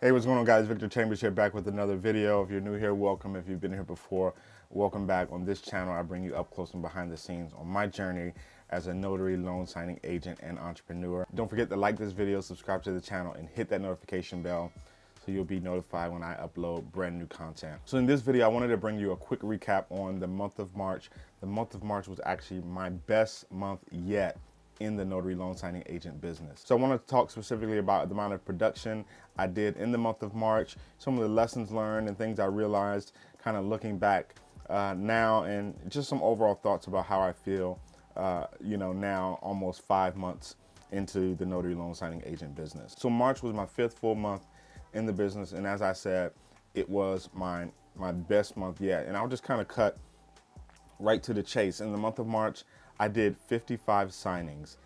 Hey, what's going on, guys? Victor Chambers here, back with another video. If you're new here, welcome. If you've been here before, welcome back. On this channel, I bring you up close and behind the scenes on my journey as a notary, loan signing agent, and entrepreneur. Don't forget to like this video, subscribe to the channel, and hit that notification bell so you'll be notified when I upload brand new content. So in this video, I wanted to bring you a quick recap on the month of March. The month of March was actually my best month yet in the notary loan signing agent business. So I want to talk specifically about the amount of production I did in the month of March, some of the lessons learned and things I realized kind of looking back now, and just some overall thoughts about how I feel, now almost 5 months into the notary loan signing agent business. So March was my 5th full month in the business, and as I said, it was my best month yet. And I'll just kind of cut right to the chase. In the month of March, I did 55 signings.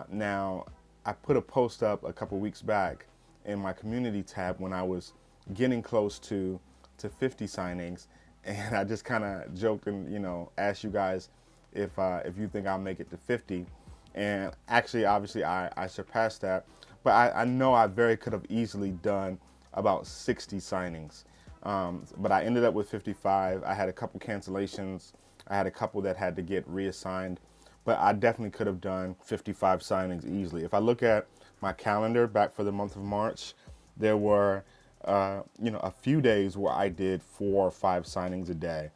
Now, I put a post up a couple weeks back in my community tab when I was getting close to 50 signings, and I just kind of joked and asked you guys if you think I'll make it to 50. And actually, obviously, I surpassed that, but I know I very could have easily done about 60 signings. But I ended up with 55. I had a couple cancellations. I had a couple that had to get reassigned, but I definitely could have done 55 signings easily. If I look at my calendar back for the month of March, there were, a few days where I did 4 or 5 signings a day.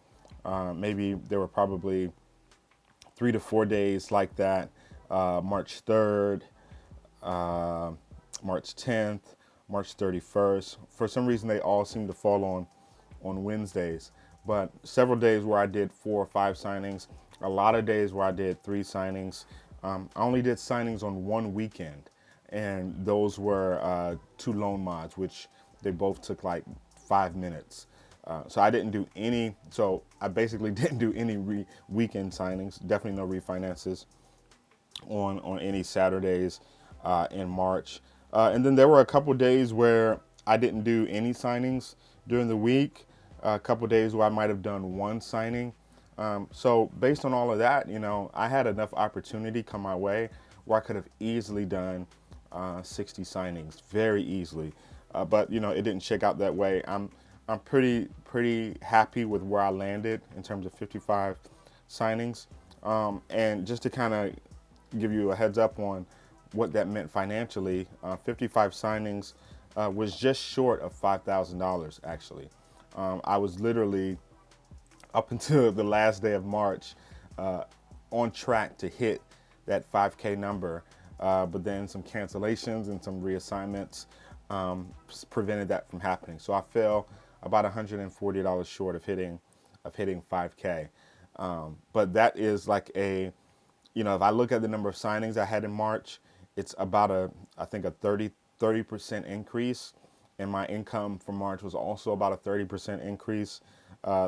Maybe there were probably 3 to 4 days like that. March 3rd, March 10th, March 31st. For some reason, they all seem to fall on Wednesdays. But several days where I did 4 or 5 signings, a lot of days where I did 3 signings. I only did signings on one weekend, and those were 2 loan mods, which they both took like 5 minutes. So I didn't do any, so I basically didn't do any weekend signings, definitely no refinances on any Saturdays in March. And then there were a couple days where I didn't do any signings during the week. A couple days where I might have done 1 signing. So based on all of that, I had enough opportunity come my way where I could have easily done 60 signings very easily. But it didn't shake out that way. I'm pretty happy with where I landed in terms of 55 signings. And just to kind of give you a heads up on what that meant financially, 55 signings was just short of $5,000 actually. I was literally, up until the last day of March, on track to hit that 5K number, but then some cancellations and some reassignments prevented that from happening. So I fell about $140 short of hitting 5K. But that is like if I look at the number of signings I had in March, it's about I think a 30% increase. And my income for March was also about a 30% increase.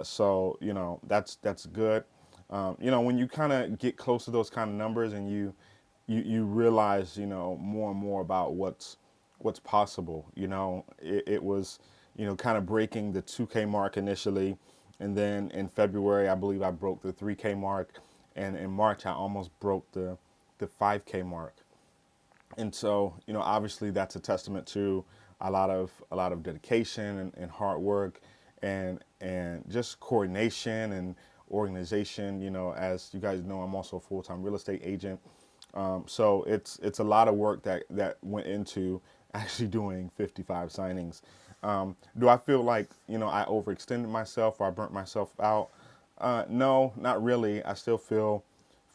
So, that's good. When you kind of get close to those kind of numbers and you realize, more and more about what's possible, it was, kind of breaking the 2K mark initially. And then in February, I believe I broke the 3K mark. And in March, I almost broke the 5K mark. And so, obviously that's a testament to a lot of dedication and hard work and just coordination and organization. As you guys know, I'm also a full-time real estate agent. So it's a lot of work that went into actually doing 55 signings. Do I feel like, I overextended myself or I burnt myself out? No, not really. I still feel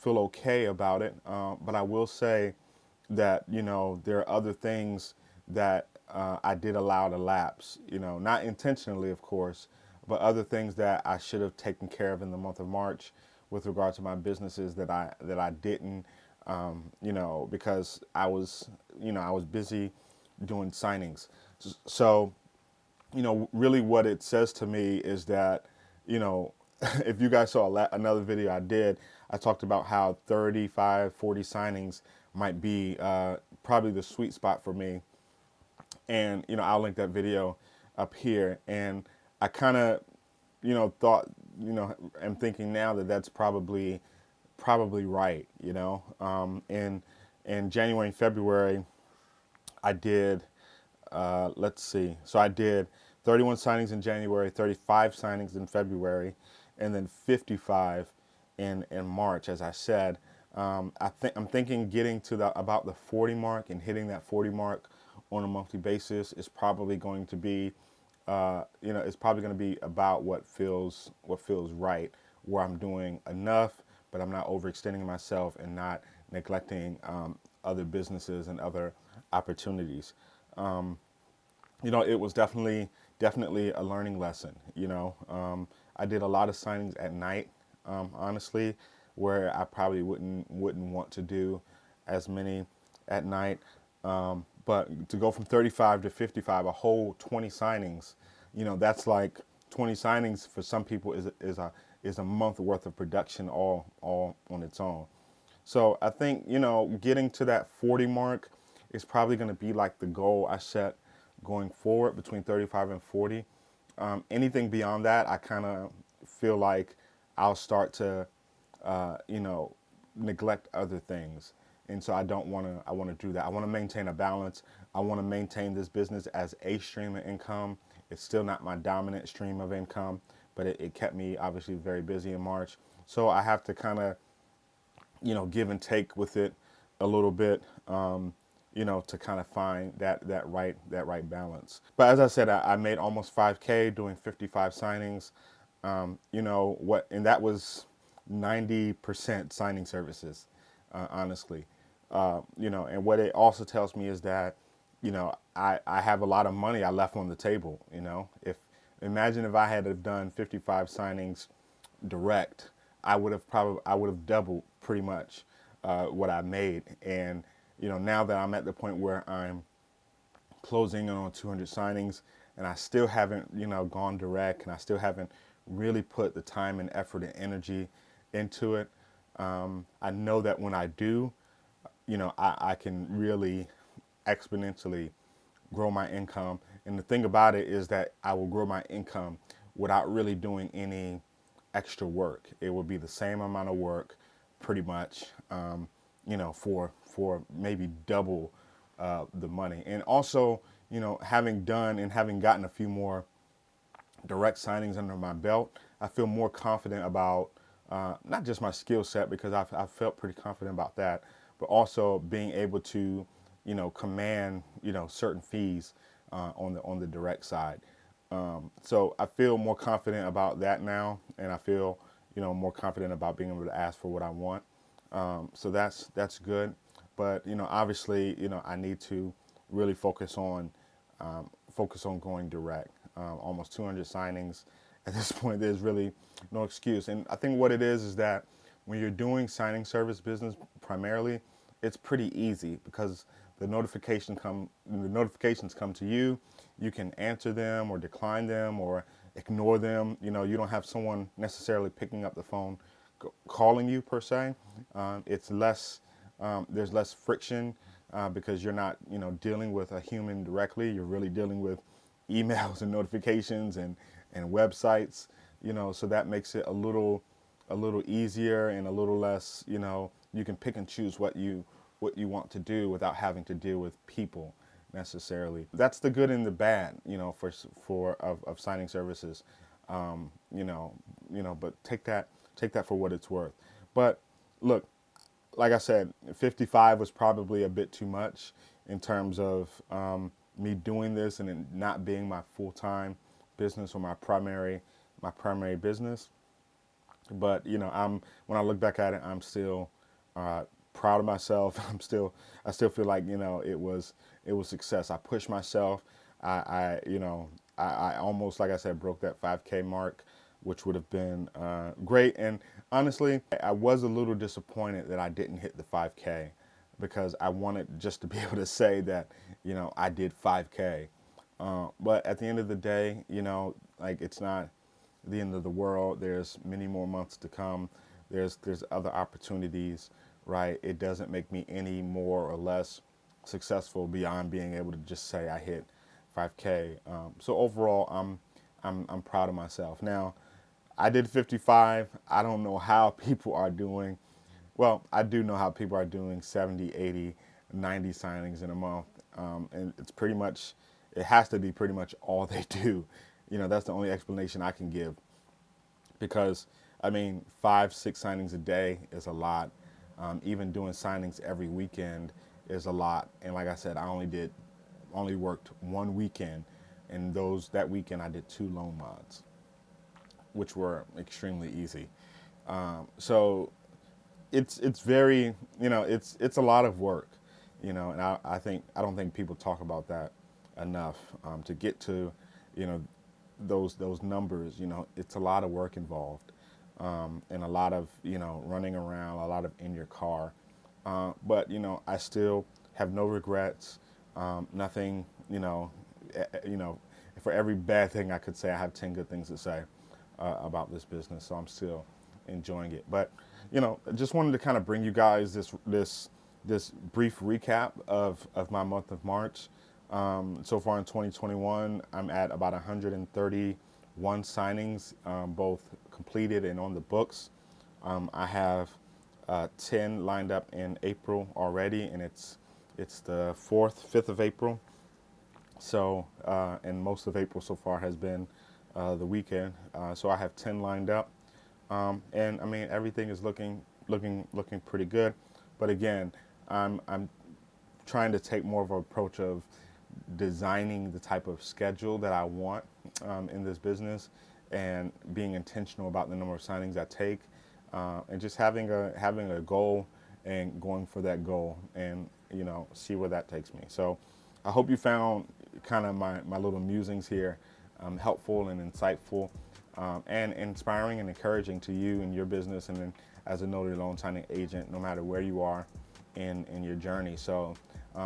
okay about it. But I will say that, there are other things that I did allow to lapse, not intentionally, of course, but other things that I should have taken care of in the month of March with regard to my businesses that I didn't, because I was busy doing signings. So, really what it says to me is that, if you guys saw another video I did, I talked about how 35, 40 signings might be probably the sweet spot for me. And, I'll link that video up here. And I kind of, thought, am thinking now that that's probably right, in January and February, I did let's see. So I did 31 signings in January, 35 signings in February, and then 55 in March. As I said, I'm thinking getting to about the 40 mark and hitting that 40 mark on a monthly basis is probably going to be, it's probably going to be about what feels right, where I'm doing enough, but I'm not overextending myself and not neglecting other businesses and other opportunities. It was definitely a learning lesson. I did a lot of signings at night, honestly, where I probably wouldn't want to do as many at night. But to go from 35 to 55, a whole 20 signings, that's like 20 signings for some people is a month worth of production all on its own. So I think, getting to that 40 mark is probably going to be like the goal I set going forward between 35 and 40. Anything beyond that, I kind of feel like I'll start to, neglect other things. And so I want to do that. I want to maintain a balance. I want to maintain this business as a stream of income. It's still not my dominant stream of income, but it kept me obviously very busy in March. So I have to kind of give and take with it a little bit, to kind of find that right balance. But as I said, I made almost 5K doing 55 signings. And that was 90% signing services, honestly. And what it also tells me is that, I have a lot of money I left on the table. If imagine if I had have done 55 signings direct, I would have doubled pretty much what I made. And now that I'm at the point where I'm closing in on 200 signings, and I still haven't gone direct, and I still haven't really put the time and effort and energy into it. I know that when I do, I can really exponentially grow my income. And the thing about it is that I will grow my income without really doing any extra work. It will be the same amount of work, pretty much, for maybe double the money. And also, having done and having gotten a few more direct signings under my belt, I feel more confident about not just my skill set, because I've felt pretty confident about that, but also being able to, command, certain fees on the direct side. So I feel more confident about that now, and I feel, more confident about being able to ask for what I want. So that's good. But obviously, I need to really focus on going direct. Almost 200 signings at this point. There's really no excuse. And I think what it is that when you're doing signing service business primarily, it's pretty easy because the notifications come to you. You can answer them or decline them or ignore them. You don't have someone necessarily picking up the phone calling you per se. It's less. There's less friction because you're not dealing with a human directly. You're really dealing with emails and notifications and websites. So that makes it a little easier and a little less. You can pick and choose what you want to do without having to deal with people necessarily. That's the good and the bad, of signing services. But take that for what it's worth. But look, like I said, 55 was probably a bit too much in terms of me doing this and it not being my full-time business or my primary business. But when I look back at it, I'm still proud of myself. I still feel like it was success. I pushed myself. I almost, like I said, broke that 5K mark, which would have been great. And honestly, I was a little disappointed that I didn't hit the 5K because I wanted just to be able to say that I did 5K. But at the end of the day, like it's not the end of the world. There's many more months to come. There's other opportunities, right? It doesn't make me any more or less successful beyond being able to just say I hit 5K. So overall, I'm proud of myself. Now, I did 55. I don't know how people are doing. Well, I do know how people are doing 70, 80, 90 signings in a month. And it's pretty much it has to be pretty much all they do. That's the only explanation I can give, because I mean, 5, 6 signings a day is a lot. Even doing signings every weekend is a lot. And like I said, I only worked one weekend, and that weekend I did 2 loan mods, which were extremely easy. So it's very, it's a lot of work, and I don't think people talk about that enough. To get to, those numbers, it's a lot of work involved, and a lot of, running around, a lot of in your car. But I still have no regrets. Nothing, for every bad thing I could say, I have 10 good things to say about this business. So I'm still enjoying it. But I just wanted to kind of bring you guys this brief recap of my month of March. So far in 2021, I'm at about 131 signings, both completed and on the books. I have 10 lined up in April already, and it's the 5th of April. So, and most of April so far has been the weekend. So I have 10 lined up, and I mean, everything is looking pretty good. But again, I'm trying to take more of an approach of designing the type of schedule that I want in this business, and being intentional about the number of signings I take, and just having a goal and going for that goal, and see where that takes me. So I hope you found kind of my little musings here helpful and insightful, and inspiring and encouraging to you and your business, and then as a notary loan signing agent, no matter where you are in your journey. So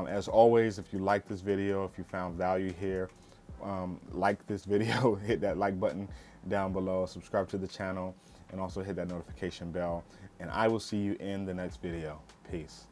as always, if you like this video, if you found value here, like this video, hit that like button down below, subscribe to the channel, and also hit that notification bell. And I will see you in the next video. Peace.